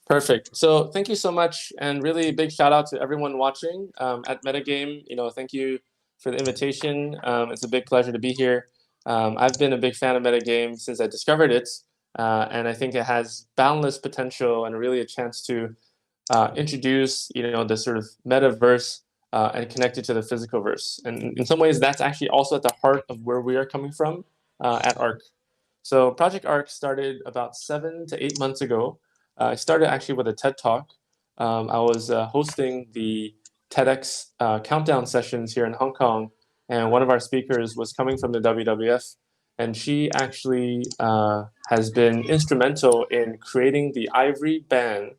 Perfect. So thank you so much, and really big shout out to everyone watching at Metagame. Thank you for the invitation. It's a big pleasure to be here. I've been a big fan of Metagame since I discovered it, and I think it has boundless potential and really a chance to introduce, the sort of metaverse and connect it to the physical verse. And in some ways, that's actually also at the heart of where we are coming from at Ark. So Project Ark started about 7 to 8 months ago. I started actually with a TED Talk. I was hosting the TEDx countdown sessions here in Hong Kong, and one of our speakers was coming from the WWF, and she actually has been instrumental in creating the ivory ban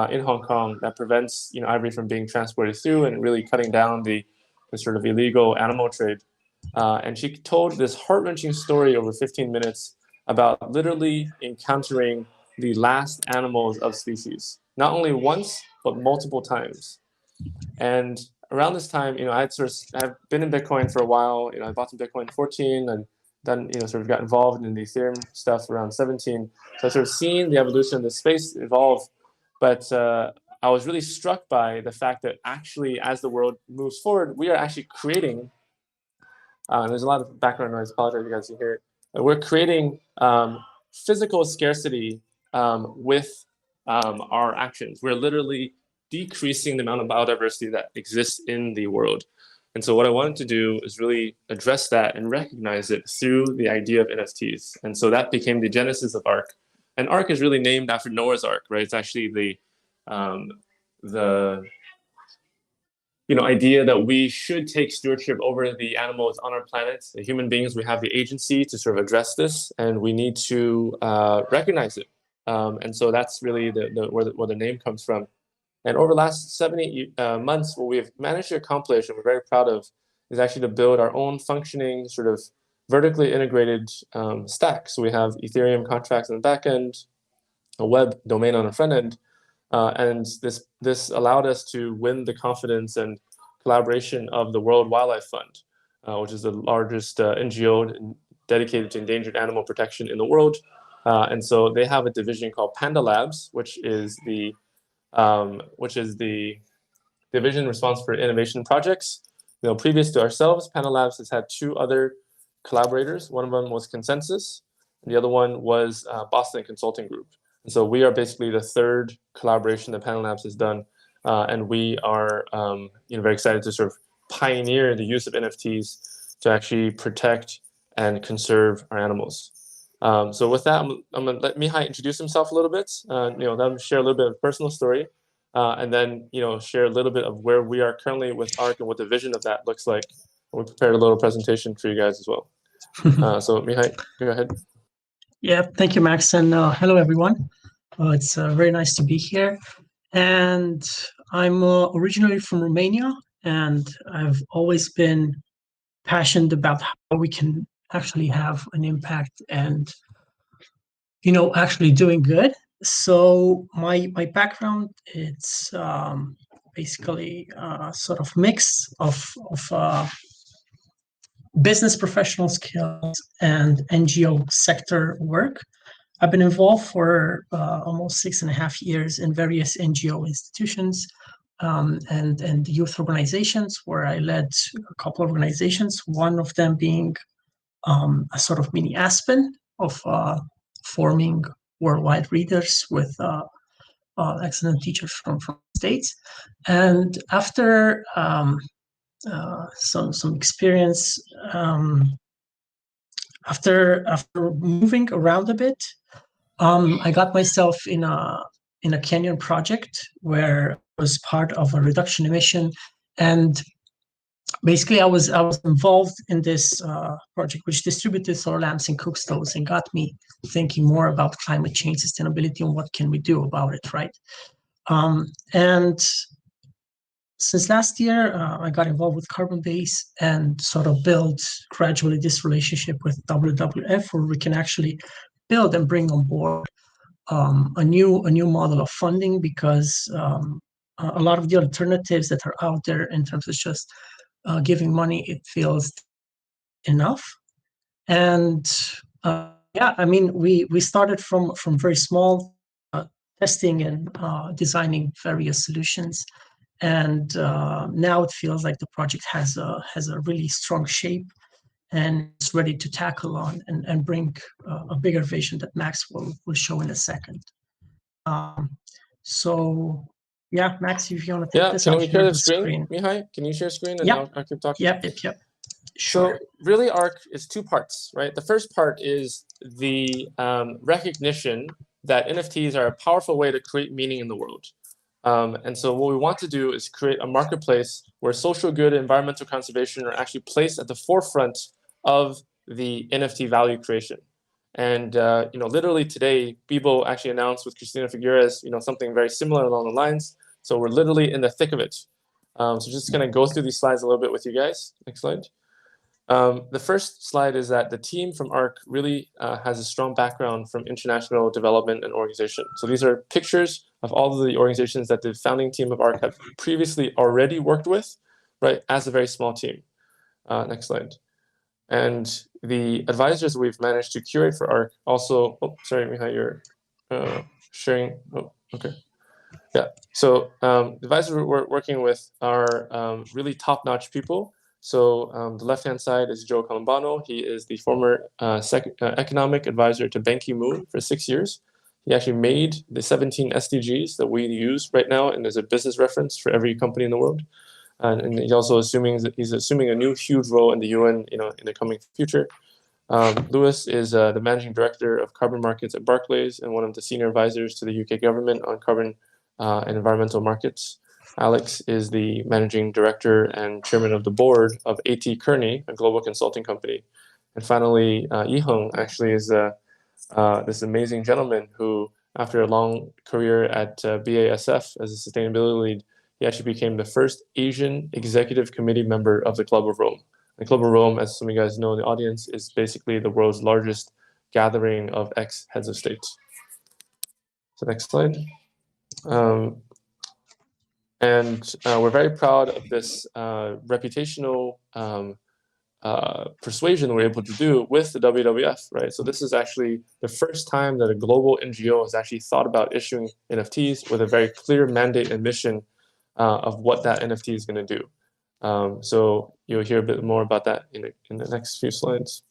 in Hong Kong that prevents ivory from being transported through and really cutting down the sort of illegal animal trade. And she told this heart-wrenching story over 15 minutes about literally encountering the last animals of species, not only once, but multiple times. And around this time, I've been in Bitcoin for a while. I bought some Bitcoin in 14 and then, sort of got involved in the Ethereum stuff around 17. So I sort of seen the evolution of the space evolve. But I was really struck by the fact that actually, as the world moves forward, we are actually creating, and there's a lot of background noise, I apologize if you guys can hear it. We're creating physical scarcity with our actions. We're literally decreasing the amount of biodiversity that exists in the world. And so what I wanted to do is really address that and recognize it through the idea of NFTs. And so that became the genesis of Ark. And Ark is really named after Noah's Ark, right? It's actually the idea that we should take stewardship over the animals on our planet. The human beings, we have the agency to sort of address this, and we need to recognize it. And so that's really where the name comes from. And over the last 7 8 months, what we've managed to accomplish, and we're very proud of, is actually to build our own functioning, sort of vertically integrated stack. So we have Ethereum contracts on the back end, a web domain on the front end, and this allowed us to win the confidence and collaboration of the World Wildlife Fund, which is the largest NGO dedicated to endangered animal protection in the world. And so they have a division called Panda Labs, which is the division responsible for innovation projects. Previous to ourselves, Panda Labs has had two other collaborators. One of them was Consensus, and the other one was Boston Consulting Group. And so we are basically the third collaboration that Panda Labs has done, and we are very excited to sort of pioneer the use of NFTs to actually protect and conserve our animals. So with that, I'm going to let Mihai introduce himself a little bit. Then share a little bit of personal story, and then share a little bit of where we are currently with Ark and what the vision of that looks like. We prepared a little presentation for you guys as well. So Mihai, go ahead. Yeah, thank you, Max, and hello everyone. It's very nice to be here. And I'm originally from Romania, and I've always been passionate about how we can actually have an impact and actually doing good. So my background, it's basically sort of mix of business professional skills and NGO sector work. I've been involved for almost 6.5 years in various NGO institutions and youth organizations, where I led a couple of organizations, one of them being a sort of mini Aspen of forming worldwide readers with excellent teachers from the States. And after some experience, after moving around a bit, I got myself in a canyon project where I was part of a reduction emission, and basically I was involved in this project which distributed solar lamps and cook stoves, and got me thinking more about climate change, sustainability, and what can we do about it, right? And since last year, I got involved with Carbon Base and sort of built gradually this relationship with WWF, where we can actually build and bring on board a new model of funding, because a lot of the alternatives that are out there in terms of just giving money, it feels enough. And yeah, I mean, we started from very small testing and designing various solutions. And now it feels like the project has a really strong shape and it's ready to tackle on and bring a bigger vision that Max will show in a second. Um, so yeah, Max, if you want to take Yeah, this, can I'll we share share the the screen, screen. Mihai? Can you share screen and Yep, I'll keep talking? yep. Sure. So really, Ark is two parts, right? The first part is the recognition that NFTs are a powerful way to create meaning in the world. And so what we want to do is create a marketplace where social good and environmental conservation are actually placed at the forefront of the NFT value creation. And literally today, Bebo actually announced with Cristina Figueres, something very similar along the lines. So we're literally in the thick of it. So just going to go through these slides a little bit with you guys. Next slide. The first slide is that the team from Ark really has a strong background from international development and organization. So these are pictures of all of the organizations that the founding team of Ark have previously already worked with, right, as a very small team. Next slide. And the advisors we've managed to curate for Ark also, sorry, Mihai, you're sharing. Oh, okay. Yeah, so the advisors we're working with are really top-notch people. So the left-hand side is Joe Colombano. He is the former economic advisor to Ban Ki-moon for 6 years. He actually made the 17 SDGs that we use right now, and as a business reference for every company in the world. And he's also assuming a new huge role in the UN, in the coming future. Lewis is the managing director of carbon markets at Barclays and one of the senior advisors to the UK government on carbon and environmental markets. Alex is the managing director and chairman of the board of AT Kearney, a global consulting company. And finally, Yiheng actually is this amazing gentleman who, after a long career at BASF as a sustainability lead, he actually became the first Asian executive committee member of the Club of Rome. The Club of Rome, as some of you guys know in the audience, is basically the world's largest gathering of ex-heads of state. So next slide. And we're very proud of this reputational persuasion we're able to do with the WWF, right? So this is actually the first time that a global NGO has actually thought about issuing NFTs with a very clear mandate and mission of what that NFT is going to do. So you'll hear a bit more about that in the next few slides.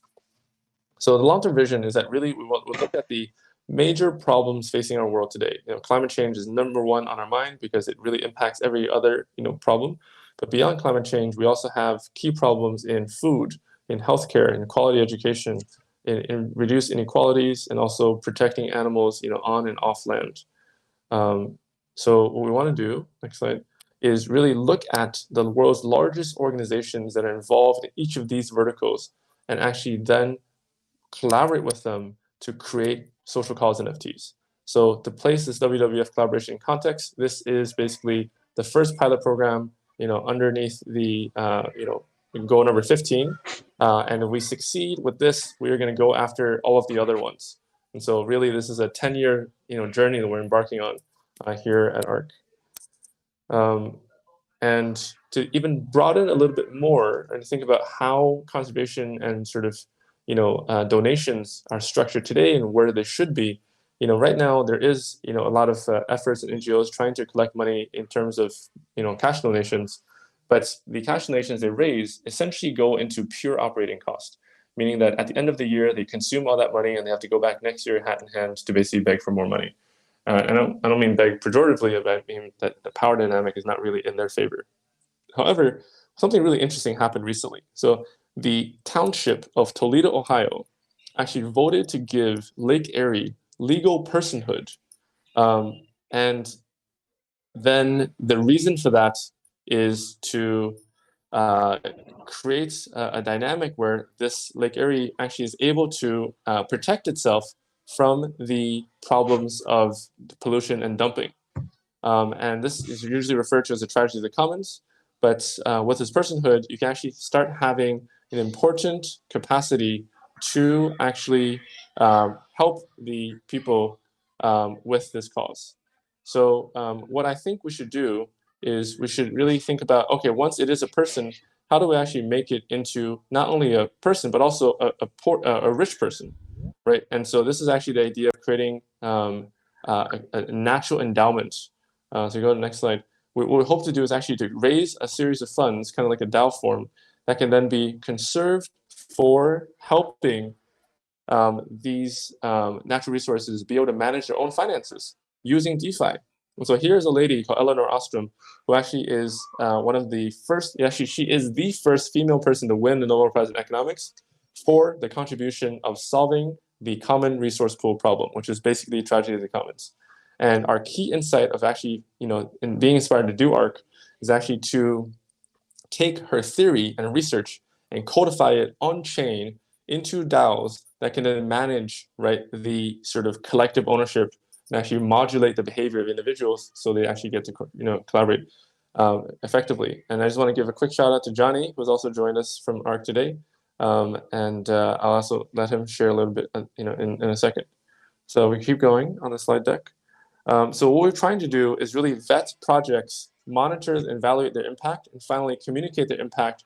So the long-term vision is that really we'll look at the major problems facing our world today. Climate change is number one on our mind because it really impacts every other problem. But beyond climate change, we also have key problems in food, in healthcare, in quality education, in reduced inequalities, and also protecting animals, on and off land. So what we want to do, next slide, is really look at the world's largest organizations that are involved in each of these verticals and actually then collaborate with them to create social cause NFTs. So to place this WWF collaboration in context, this is basically the first pilot program, underneath the, goal number 15. And if we succeed with this, we are going to go after all of the other ones. And so really this is a 10-year, journey that we're embarking on here at Ark. And to even broaden a little bit more and think about how conservation and sort of donations are structured today and where they should be. Right now there is a lot of efforts and NGOs trying to collect money in terms of cash donations, but the cash donations they raise essentially go into pure operating cost, meaning that at the end of the year they consume all that money and they have to go back next year hat in hand to basically beg for more money. I don't mean beg pejoratively, but I mean that the power dynamic is not really in their favor. However, something really interesting happened recently. So the township of Toledo, Ohio, actually voted to give Lake Erie legal personhood. And then the reason for that is to create a dynamic where this Lake Erie actually is able to protect itself from the problems of pollution and dumping. And this is usually referred to as a tragedy of the commons. But with this personhood, you can actually start having an important capacity to actually help the people with this cause. So what I think we should do is we should really think about, okay, once it is a person, how do we actually make it into not only a person, but also a rich person, right? And so this is actually the idea of creating a natural endowment. So go to the next slide. What we hope to do is actually to raise a series of funds, kind of like a DAO form, that can then be conserved for helping these natural resources be able to manage their own finances using DeFi. And so here's a lady called Eleanor Ostrom, who actually is one of the first, actually she is the first female person to win the Nobel Prize in Economics for the contribution of solving the common resource pool problem, which is basically tragedy of the commons. And our key insight of actually, in being inspired to do ARK is actually to take her theory and research and codify it on chain into DAOs that can then manage, right, the sort of collective ownership and actually modulate the behavior of individuals so they actually get to collaborate effectively. And I just want to give a quick shout out to Johnny, who's also joined us from ARK today. And I'll also let him share a little bit in a second. So we keep going on the slide deck. So what we're trying to do is really vet projects, monitor and evaluate their impact, and finally communicate their impact,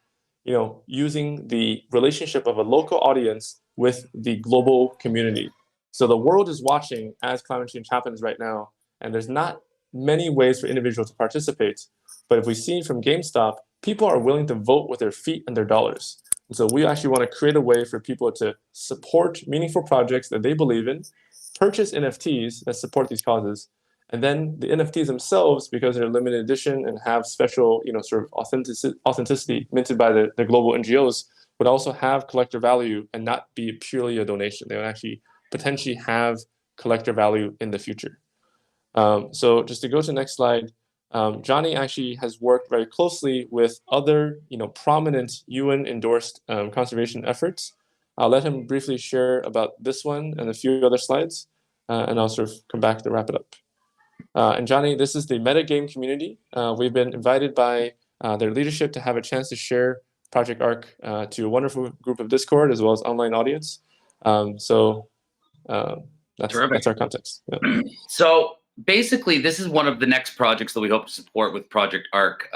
using the relationship of a local audience with the global community. So the world is watching as climate change happens right now, and there's not many ways for individuals to participate. But if we see from GameStop, people are willing to vote with their feet and their dollars. And so we actually want to create a way for people to support meaningful projects that they believe in, purchase NFTs that support these causes, and then the NFTs themselves, because they're limited edition and have special, sort of authenticity minted by the global NGOs, would also have collector value and not be purely a donation. They would actually potentially have collector value in the future. So just to go to the next slide, Johnny actually has worked very closely with other, prominent UN-endorsed conservation efforts. I'll let him briefly share about this one and a few other slides, and I'll sort of come back to wrap it up. And Johnny, this is the metagame community. We've been invited by their leadership to have a chance to share Project Ark to a wonderful group of Discord as well as online audience. That's our context. Yeah. So basically, this is one of the next projects that we hope to support with Project Ark.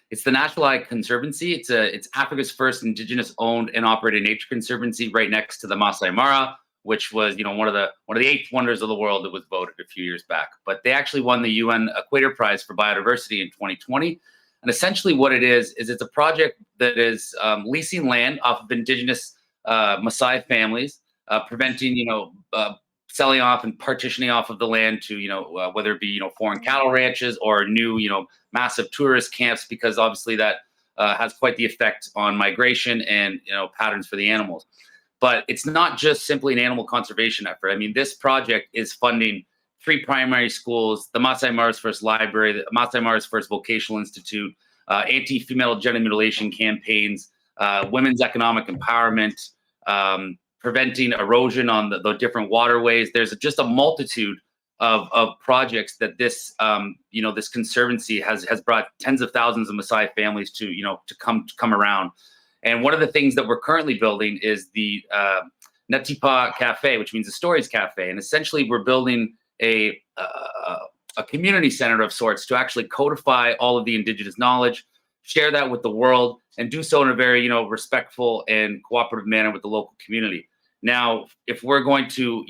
It's the Nashulal Conservancy. It's Africa's first indigenous-owned and operated nature conservancy, right next to the Maasai Mara, which was one of the 8 wonders of the world that was voted a few years back. But they actually won the UN Equator Prize for Biodiversity in 2020. And essentially, what it is it's a project that is leasing land off of indigenous Maasai families, preventing selling off and partitioning off of the land to whether it be foreign cattle ranches or new massive tourist camps, because obviously that has quite the effect on migration and patterns for the animals. But it's not just simply an animal conservation effort. I mean, this project is funding 3 primary schools, the Maasai Mara's first library, the Maasai Mara's first vocational institute, anti-female genital mutilation campaigns, women's economic empowerment, preventing erosion on the different waterways. There's just a multitude of projects that this this conservancy has brought tens of thousands of Maasai families to come around. And one of the things that we're currently building is the Natipa Cafe, which means the Stories Cafe. And essentially, we're building a community center of sorts to actually codify all of the indigenous knowledge, share that with the world, and do so in a very respectful and cooperative manner with the local community. Now, if we're going to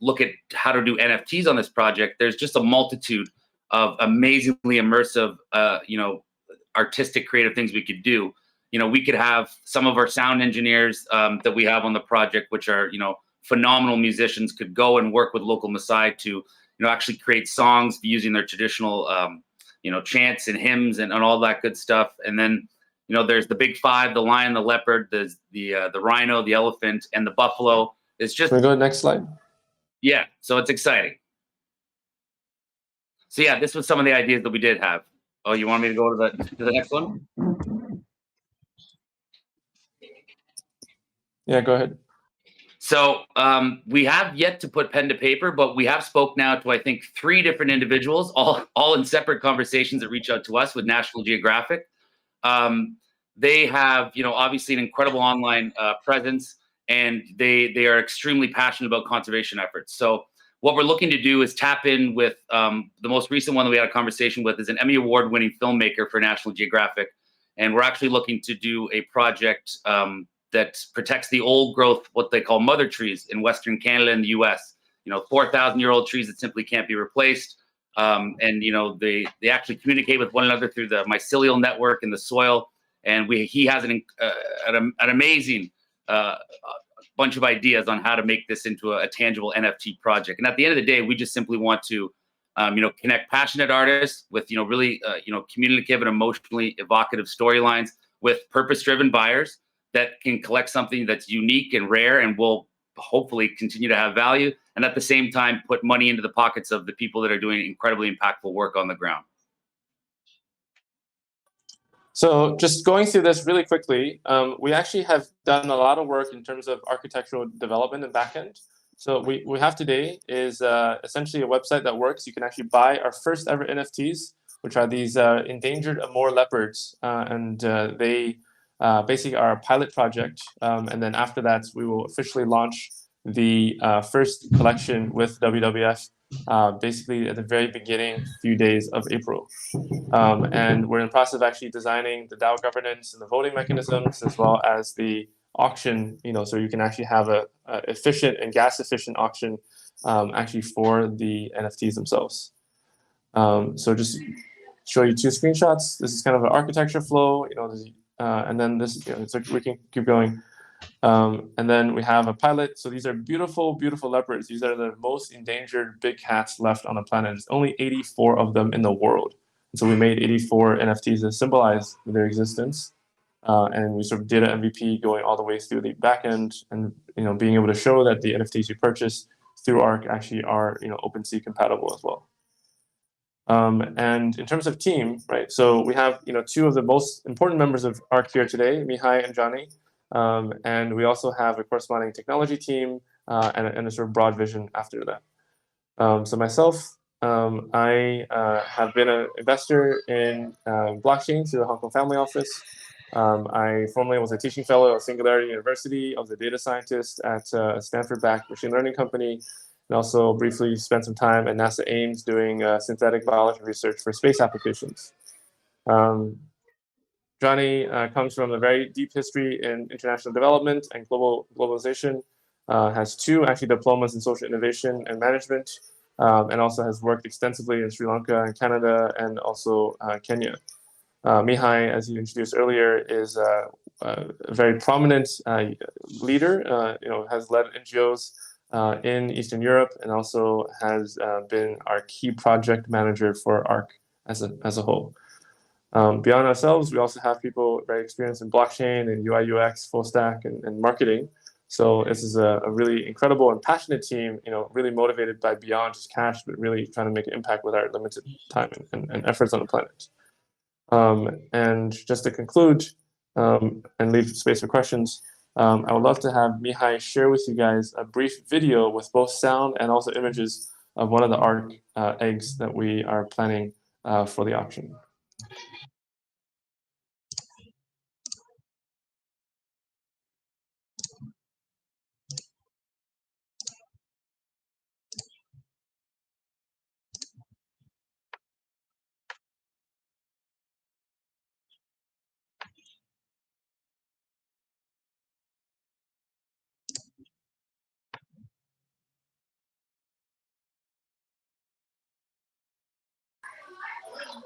look at how to do NFTs on this project, there's just a multitude of amazingly immersive artistic creative things we could do. We could have some of our sound engineers that we have on the project, which are, phenomenal musicians, could go and work with local Maasai to, actually create songs using their traditional, chants and hymns and all that good stuff. And then, there's the big 5, the lion, the leopard, the rhino, the elephant, and the buffalo. It's just. Can we go to the next slide? Yeah, so it's exciting. So yeah, this was some of the ideas that we did have. Oh, you want me to go to the next one? Yeah, go ahead. So we have yet to put pen to paper, but we have spoke now to, I think, 3 different individuals, all in separate conversations that reach out to us with National Geographic. They have, obviously an incredible online presence, and they are extremely passionate about conservation efforts. So what we're looking to do is tap in with the most recent one that we had a conversation with is an Emmy Award-winning filmmaker for National Geographic. And we're actually looking to do a project that protects the old growth, what they call mother trees in Western Canada and the US. 4,000-year-old trees that simply can't be replaced. And they actually communicate with one another through the mycelial network in the soil. And he has an amazing bunch of ideas on how to make this into a tangible NFT project. And at the end of the day, we just simply want to connect passionate artists with really communicative and emotionally evocative storylines with purpose-driven buyers that can collect something that's unique and rare and will hopefully continue to have value, and at the same time put money into the pockets of the people that are doing incredibly impactful work on the ground. So just going through this really quickly, we actually have done a lot of work in terms of architectural development and backend. So we have today is essentially a website that works. You can actually buy our first ever NFTs, which are these endangered Amur leopards, and they basically are a pilot project. And then after that, we will officially launch the first collection with WWF basically at the very beginning few days of April. And we're in the process of actually designing the DAO governance and the voting mechanisms, as well as the auction, so you can actually have a efficient and gas efficient auction actually for the NFTs themselves. So just show you two screenshots. This is kind of an architecture flow, and then this, so we can keep going. And then we have a pilot. So these are beautiful, beautiful leopards. These are the most endangered big cats left on the planet. There's only 84 of them in the world. And so we made 84 NFTs that symbolize their existence. And we sort of did an MVP going all the way through the backend, and being able to show that the NFTs you purchase through Ark actually are OpenSea compatible as well. And in terms of team, right? So we have two of the most important members of Ark here today, Mihai and Johnny. And we also have a corresponding technology team and a sort of broad vision after that. So myself, I have been an investor in blockchain through the Hong Kong Family Office. I formerly was a teaching fellow at Singularity University. I was a data scientist at a Stanford-backed machine learning company, and also briefly spent some time at NASA Ames doing synthetic biology research for space applications. Johnny comes from a very deep history in international development and globalization, has two actually diplomas in social innovation and management, and also has worked extensively in Sri Lanka and Canada and also Kenya. Mihai, as you introduced earlier, is a very prominent leader, has led NGOs in Eastern Europe, and also has been our key project manager for Ark as a whole. Beyond ourselves, we also have people very experienced in blockchain and UI UX, full stack, and marketing. So this is a really incredible and passionate team, really motivated by beyond just cash, but really trying to make an impact with our limited time and efforts on the planet. And just to conclude and leave space for questions, I would love to have Mihai share with you guys a brief video with both sound and also images of one of the Ark eggs that we are planning for the auction.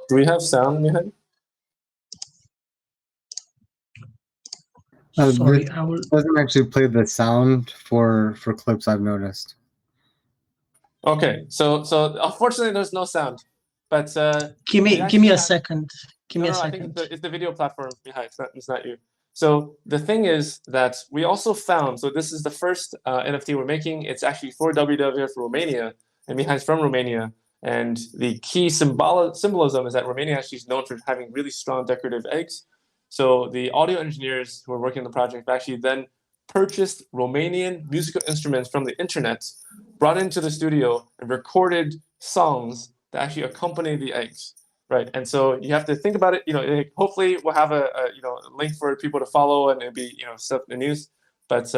Do we have sound, Mihai? Sorry, This doesn't actually play the sound for clips, I've noticed. Okay, so unfortunately there's no sound, but give me a second. Give me a second. I think it's the video platform, Mihai. It's not you. So the thing is that we also found, so this is the first NFT we're making. It's actually for WWF Romania, and Mihai's from Romania. And the key symbolism is that Romania actually is known for having really strong decorative eggs. So the audio engineers who are working on the project actually then purchased Romanian musical instruments from the internet, brought into the studio, and recorded songs that actually accompany the eggs, right? And so you have to think about it. Hopefully we'll have a link for people to follow and it'll be stuff in the news. But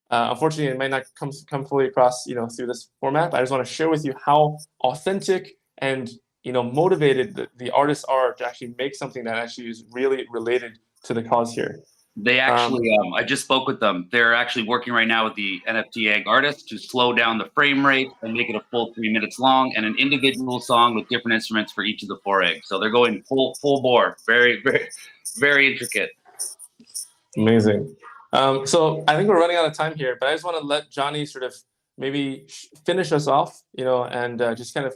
unfortunately, it might not come fully across through this format. But I just want to share with you how authentic and motivated the artists are to actually make something that actually is really related to the cause here. They actually, I just spoke with them. They're actually working right now with the NFT egg artist to slow down the frame rate and make it a full 3 minutes long, and an individual song with different instruments for each of the 4 eggs. So they're going full bore. Very, very, very intricate. Amazing. So I think we're running out of time here, but I just want to let Johnny sort of maybe finish us off, and just kind of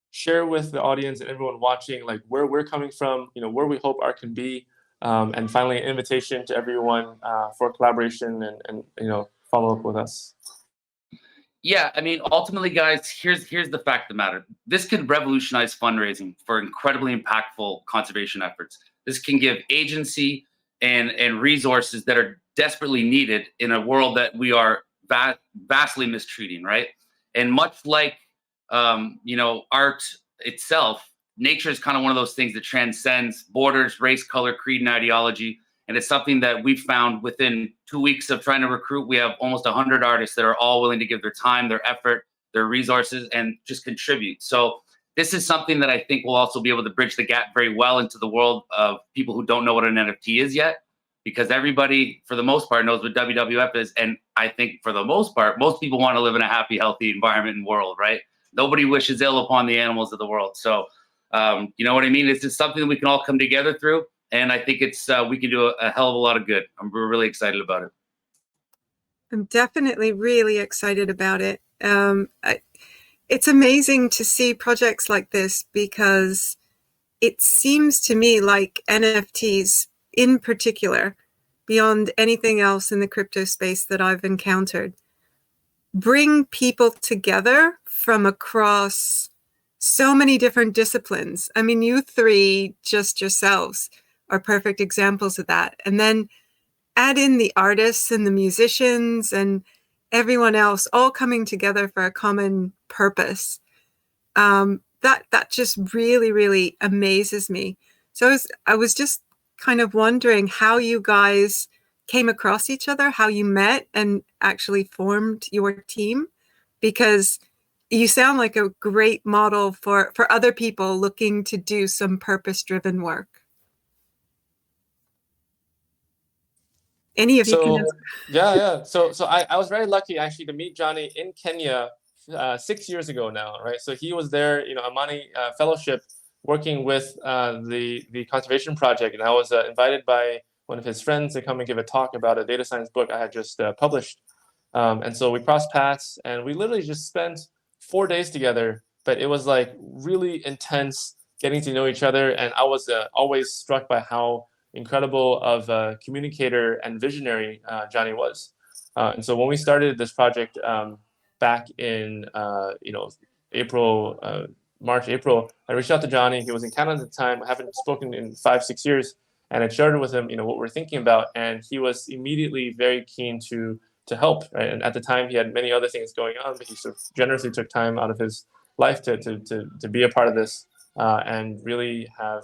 share with the audience and everyone watching, like where we're coming from, where we hope art can be, and finally an invitation to everyone for collaboration and follow up with us. Yeah, I mean, ultimately, guys, here's the fact of the matter. This could revolutionize fundraising for incredibly impactful conservation efforts. This can give agency and resources that are desperately needed in a world that we are vastly mistreating, right? And much like art itself, nature is kind of one of those things that transcends borders, race, color, creed, and ideology. And it's something that we found within 2 weeks of trying to recruit. We have almost 100 artists that are all willing to give their time, their effort, their resources, and just contribute. So this is something that I think will also be able to bridge the gap very well into the world of people who don't know what an NFT is yet, because everybody, for the most part, knows what WWF is. And I think for the most part, most people want to live in a happy, healthy environment and world, right? Nobody wishes ill upon the animals of the world. So, you know what I mean? It's just something that we can all come together through. And I think it's we can do a hell of a lot of good. We're really excited about it. I'm definitely really excited about it. It's amazing to see projects like this, because it seems to me like NFTs in particular, beyond anything else in the crypto space that I've encountered, bring people together from across so many different disciplines. I mean, you three, just yourselves, are perfect examples of that. And then add in the artists and the musicians and everyone else all coming together for a common purpose. That just really, really amazes me. So I was just kind of wondering how you guys came across each other, how you met and actually formed your team, because you sound like a great model for other people looking to do some purpose-driven work. Any of you can answer. Yeah. So I was very lucky actually to meet Johnny in Kenya 6 years ago now, right? So he was there, Amani Fellowship, working with the Conservation Project, and I was invited by one of his friends to come and give a talk about a data science book I had just published. And so we crossed paths, and we literally just spent 4 days together, but it was like really intense getting to know each other. And I was always struck by how incredible of a communicator and visionary Johnny was. And so when we started this project back in March, April, I reached out to Johnny. He was in Canada at the time. I haven't spoken in 5-6 years, and I shared with him, what we're thinking about, and he was immediately very keen to help. Right? And at the time, he had many other things going on, but he sort of generously took time out of his life to be a part of this and really have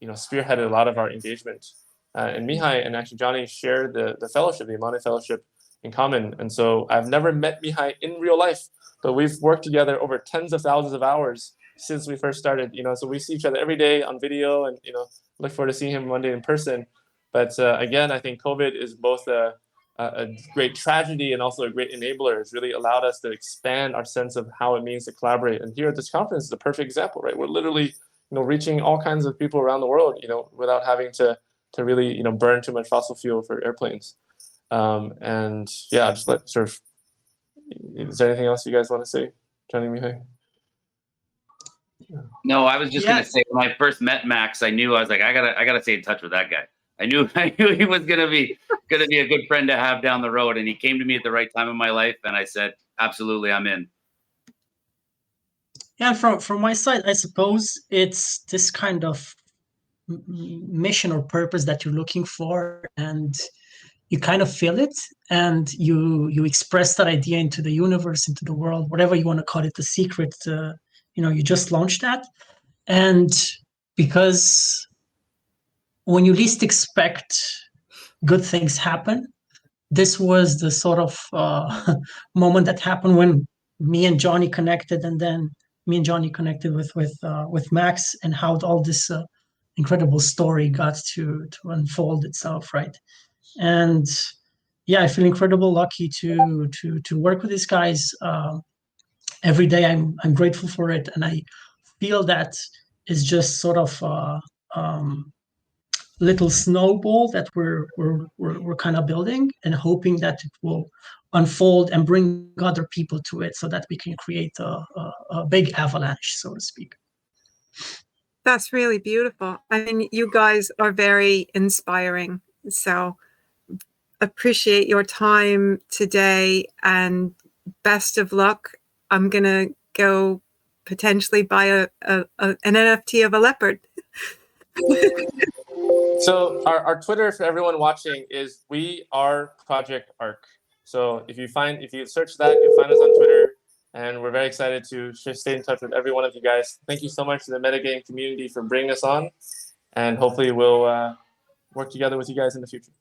spearheaded a lot of our engagement. And Mihai and actually Johnny share the fellowship, the Amani Fellowship, in common. And so I've never met Mihai in real life, but we've worked together over tens of thousands of hours since we first started. So we see each other every day on video, and look forward to seeing him one day in person. But again, I think COVID is both a great tragedy and also a great enabler. It's really allowed us to expand our sense of how it means to collaborate. And here at this conference is a perfect example, right? We're literally reaching all kinds of people around the world, without having to really, burn too much fossil fuel for airplanes. And yeah, just is there anything else you guys want to say, Johnny, Mihai? No, I was just gonna say, when I first met Max, I was like, I gotta stay in touch with that guy. I knew he was gonna be a good friend to have down the road, and he came to me at the right time in my life, and I said, absolutely, I'm in. Yeah, from my side, I suppose it's this kind of mission or purpose that you're looking for, and you kind of feel it, and you express that idea into the universe, into the world, whatever you want to call it, the secret. You just launched that, and because when you least expect, good things happen. This was the sort of moment that happened when me and Johnny connected, and then me and Johnny connected with Max, and how all this incredible story got to unfold itself, right? And yeah, I feel incredible lucky to work with these guys. Every day I'm grateful for it, and I feel that is just sort of little snowball that we're kind of building and hoping that it will unfold and bring other people to it so that we can create a big avalanche, so to speak. That's really beautiful. I mean, you guys are very inspiring. So appreciate your time today and best of luck. I'm going to go potentially buy an NFT of a leopard. So our Twitter for everyone watching is We Are Project Ark. So if you search that, you'll find us on Twitter, and we're very excited to stay in touch with every one of you guys. Thank you so much to the metagame community for bringing us on, and hopefully we'll work together with you guys in the future.